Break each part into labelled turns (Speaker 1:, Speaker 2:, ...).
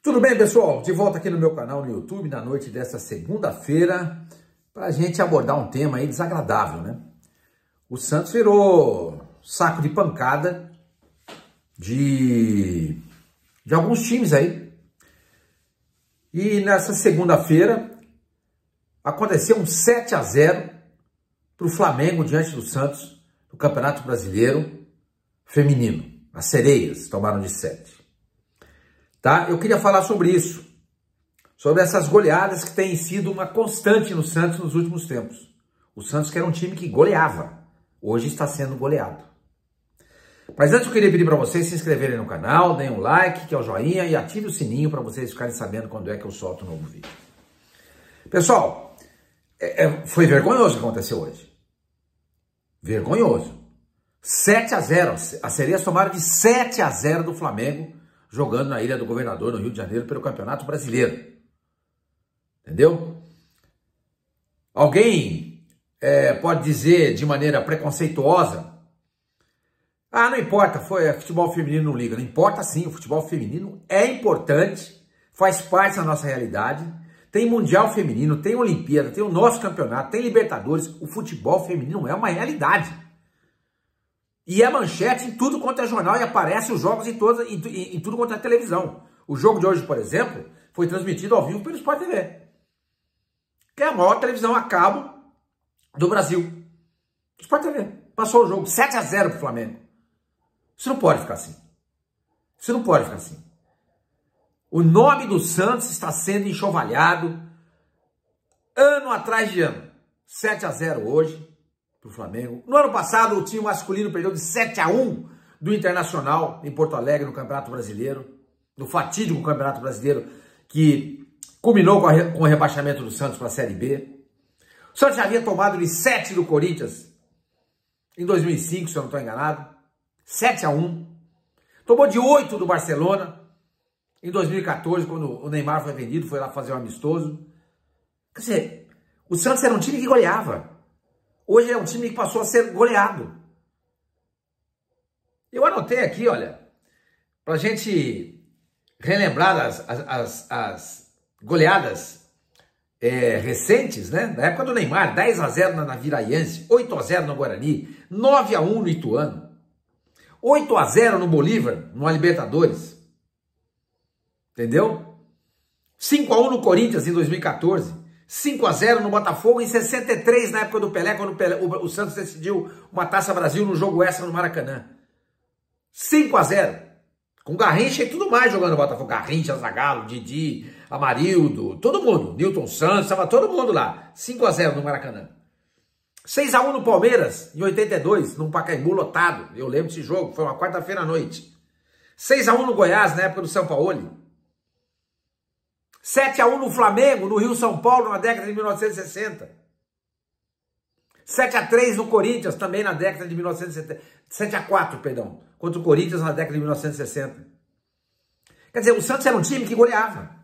Speaker 1: Tudo bem, pessoal? De volta aqui no meu canal no YouTube, na noite desta segunda-feira, para a gente abordar um tema aí desagradável, né? O Santos virou saco de pancada de alguns times aí. E nessa segunda-feira aconteceu um 7-0 para o Flamengo diante do Santos no Campeonato Brasileiro Feminino. As Sereias tomaram de 7. Tá? Eu queria falar sobre isso, sobre essas goleadas que têm sido uma constante no Santos nos últimos tempos. O Santos, que era um time que goleava, hoje está sendo goleado. Mas antes eu queria pedir para vocês se inscreverem no canal, deem um like, que é o joinha, e ative o sininho para vocês ficarem sabendo quando é que eu solto um novo vídeo. Pessoal, foi vergonhoso o que aconteceu hoje. Vergonhoso. 7-0, as Sereias tomaram de 7-0 do Flamengo, jogando na Ilha do Governador, no Rio de Janeiro, pelo Campeonato Brasileiro. Entendeu? Alguém pode dizer de maneira preconceituosa: ah, não importa, futebol feminino não liga. Não importa sim, o futebol feminino é importante, faz parte da nossa realidade. Tem Mundial Feminino, tem Olimpíada, tem o nosso campeonato, tem Libertadores. O futebol feminino é uma realidade. E é manchete em tudo quanto é jornal e aparece os jogos em tudo quanto é televisão. O jogo de hoje, por exemplo, foi transmitido ao vivo pelo Sport TV, que é a maior televisão a cabo do Brasil. Sport TV. Passou o jogo 7-0 para o Flamengo. Isso não pode ficar assim. Isso não pode ficar assim. O nome do Santos está sendo enxovalhado ano atrás de ano. 7-0 hoje para o Flamengo. No ano passado, o time masculino perdeu de 7-1 do Internacional em Porto Alegre, no Campeonato Brasileiro, no fatídico Campeonato Brasileiro, que culminou com o rebaixamento do Santos para a Série B. O Santos já havia tomado de 7 do Corinthians em 2005, se eu não estou enganado. 7-1. Tomou de 8 do Barcelona em 2014, quando o Neymar foi vendido, foi lá fazer um amistoso. Quer dizer, o Santos era um time que goleava. Hoje é um time que passou a ser goleado. Eu anotei aqui, olha, para a gente relembrar as goleadas recentes, né? Na época do Neymar, 10-0 na Viraiense, 8-0 no Guarani, 9-1 no Ituano, 8-0 no Bolívar, no Libertadores. Entendeu? 5-1 no Corinthians em 2014. 5-0 no Botafogo em 63, na época do Pelé, quando o Santos decidiu uma Taça Brasil no jogo extra no Maracanã. 5-0. Com Garrincha e tudo mais jogando no Botafogo. Garrincha, Zagallo, Didi, Amarildo, todo mundo. Newton Santos, estava todo mundo lá. 5-0 no Maracanã. 6-1 no Palmeiras, em 82, num Pacaembu lotado. Eu lembro desse jogo, foi uma quarta-feira à noite. 6-1 no Goiás, na época do São Paulo. 7-1 no Flamengo, no Rio São Paulo, na década de 1960. 7-3 no Corinthians, também na década de 1970. 7-4, perdão, contra o Corinthians na década de 1960. Quer dizer, o Santos era um time que goleava.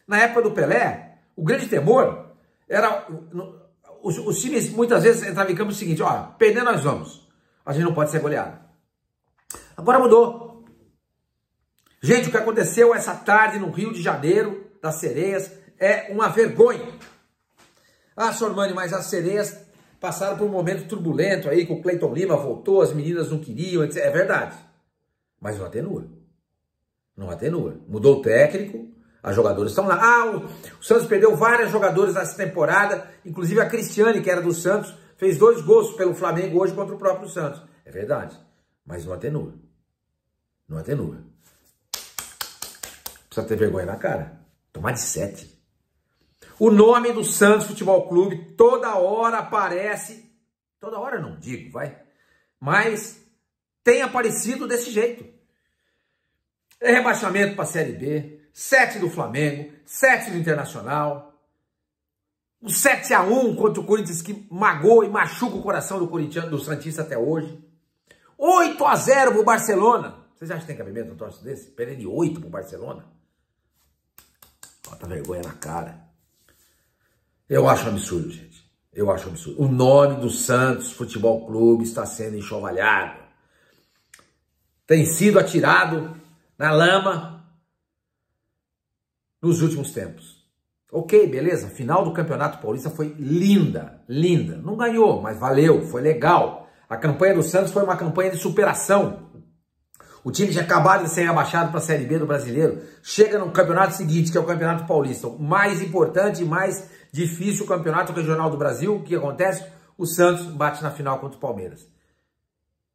Speaker 1: Na época do Pelé, o grande temor era... Os times muitas vezes entravam em campo o seguinte: ó, perder nós vamos. A gente não pode ser goleado. Agora mudou. Gente, o que aconteceu essa tarde no Rio de Janeiro, das Sereias, é uma vergonha. Ah, Sormani, mas as Sereias passaram por um momento turbulento aí, que o Cleiton Lima voltou, as meninas não queriam, etc. É verdade. Mas não atenua. Não atenua. Mudou o técnico, as jogadoras estão lá. Ah, o Santos perdeu várias jogadoras nessa temporada, inclusive a Cristiane, que era do Santos, fez 2 gols pelo Flamengo hoje contra o próprio Santos. É verdade. Mas não atenua. Não atenua. Precisa ter vergonha na cara. Tomar de 7. O nome do Santos Futebol Clube toda hora aparece. Toda hora não digo, vai. Mas tem aparecido desse jeito. É rebaixamento para a Série B. 7 do Flamengo. 7 do Internacional. O 7-1 contra o Corinthians, que magoa e machuca o coração do Santista até hoje. 8-0 pro Barcelona. Vocês acham que tem cabimento um troço desse? Perder de 8 pro Barcelona? Bota vergonha na cara. Eu acho um absurdo, gente. Eu acho um absurdo. O nome do Santos Futebol Clube está sendo enxovalhado. Tem sido atirado na lama nos últimos tempos. Ok, beleza, a final do Campeonato Paulista foi linda, linda. Não ganhou, mas valeu, foi legal. A campanha do Santos foi uma campanha de superação. O time tinha acabado de ser rebaixado para a Série B do Brasileiro. Chega no campeonato seguinte, que é o Campeonato Paulista, o mais importante e mais difícil campeonato regional do Brasil. O que acontece? O Santos bate na final contra o Palmeiras.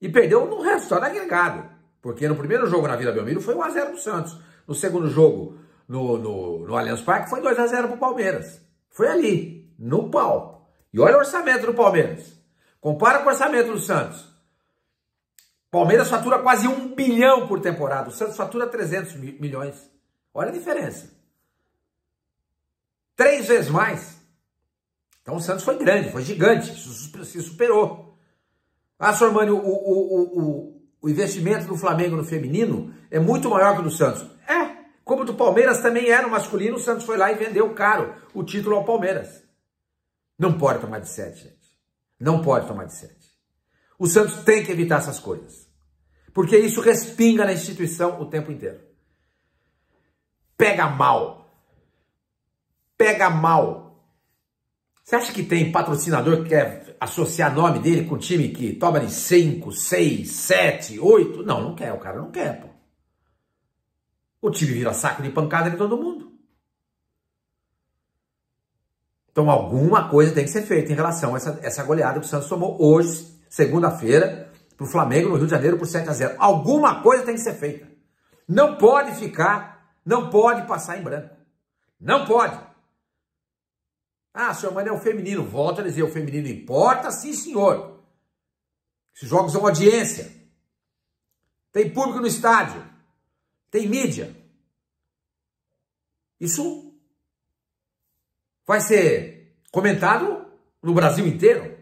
Speaker 1: E perdeu no resultado agregado. Porque no primeiro jogo na Vila Belmiro foi 1-0 pro Santos. No segundo jogo no Allianz Parque foi 2-0 pro Palmeiras. Foi ali, no pau. E olha o orçamento do Palmeiras. Compara com o orçamento do Santos. Palmeiras fatura quase 1 bilhão por temporada. O Santos fatura 300 milhões. Olha a diferença. 3 vezes mais. Então o Santos foi grande, foi gigante. Se superou. Ah, Sormani, o investimento do Flamengo no feminino é muito maior que o do Santos. É. Como o do Palmeiras também era no masculino, o Santos foi lá e vendeu caro o título ao Palmeiras. Não pode tomar de 7, gente. Não pode tomar de 7. O Santos tem que evitar essas coisas. Porque isso respinga na instituição o tempo inteiro. Pega mal. Pega mal. Você acha que tem patrocinador que quer associar nome dele com time que toma de 5, 6, 7, 8? Não, não quer. O cara não quer, pô. O time vira saco de pancada de todo mundo. Então alguma coisa tem que ser feita em relação a essa goleada que o Santos tomou hoje, segunda-feira, para o Flamengo no Rio de Janeiro por 7-0. Alguma coisa tem que ser feita. Não pode ficar, não pode passar em branco. Não pode. Ah, senhor, mas é o feminino. Volto a dizer, o feminino importa, sim, senhor. Esses jogos são audiência. Tem público no estádio. Tem mídia. Isso vai ser comentado no Brasil inteiro.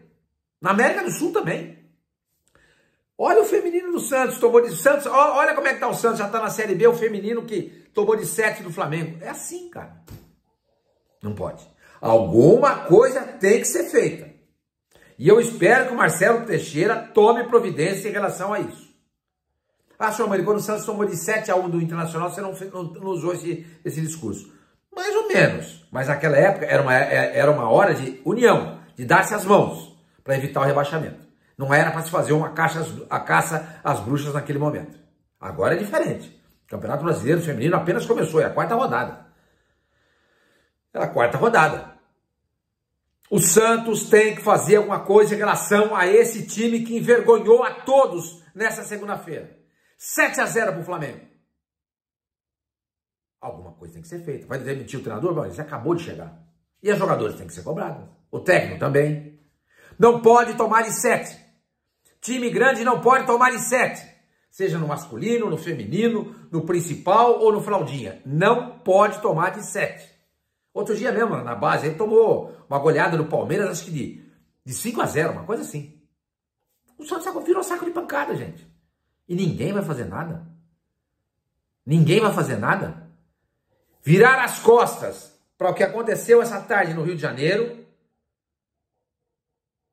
Speaker 1: Na América do Sul também. Olha o feminino do Santos, tomou de Santos. Olha como é que tá o Santos, já tá na Série B, o feminino que tomou de 7 do Flamengo. É assim, cara. Não pode. Alguma coisa tem que ser feita. E eu espero que o Marcelo Teixeira tome providência em relação a isso. Ah, senhor Mário, quando o Santos tomou de 7-1 do Internacional, você não usou esse discurso. Mais ou menos. Mas naquela época era uma hora de união, de dar-se as mãos para evitar o rebaixamento. Não era para se fazer a caça às bruxas naquele momento. Agora é diferente. O Campeonato Brasileiro Feminino apenas começou, é a 4ª rodada. É a 4ª rodada. O Santos tem que fazer alguma coisa em relação a esse time que envergonhou a todos nessa segunda-feira. 7-0 para o Flamengo. Alguma coisa tem que ser feita. Vai demitir o treinador? Bom, ele acabou de chegar. E os jogadores têm que ser cobrados. O técnico também. Não pode tomar de 7. Time grande não pode tomar de 7. Seja no masculino, no feminino, no principal ou no fraldinha. Não pode tomar de 7. Outro dia mesmo, na base, ele tomou uma goleada no Palmeiras, acho que de 5-0, uma coisa assim. O Santos virou saco de pancada, gente. E ninguém vai fazer nada. Ninguém vai fazer nada. Virar as costas para o que aconteceu essa tarde no Rio de Janeiro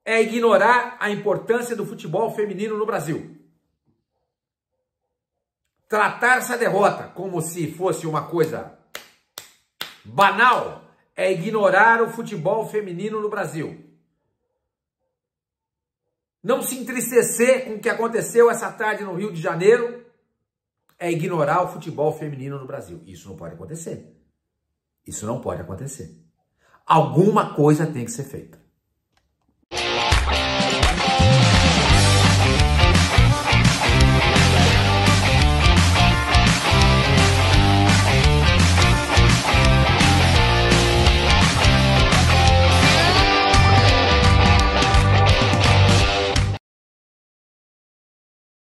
Speaker 1: é ignorar a importância do futebol feminino no Brasil. Tratar essa derrota como se fosse uma coisa banal é ignorar o futebol feminino no Brasil. Não se entristecer com o que aconteceu essa tarde no Rio de Janeiro é ignorar o futebol feminino no Brasil. Isso não pode acontecer. Isso não pode acontecer. Alguma coisa tem que ser feita.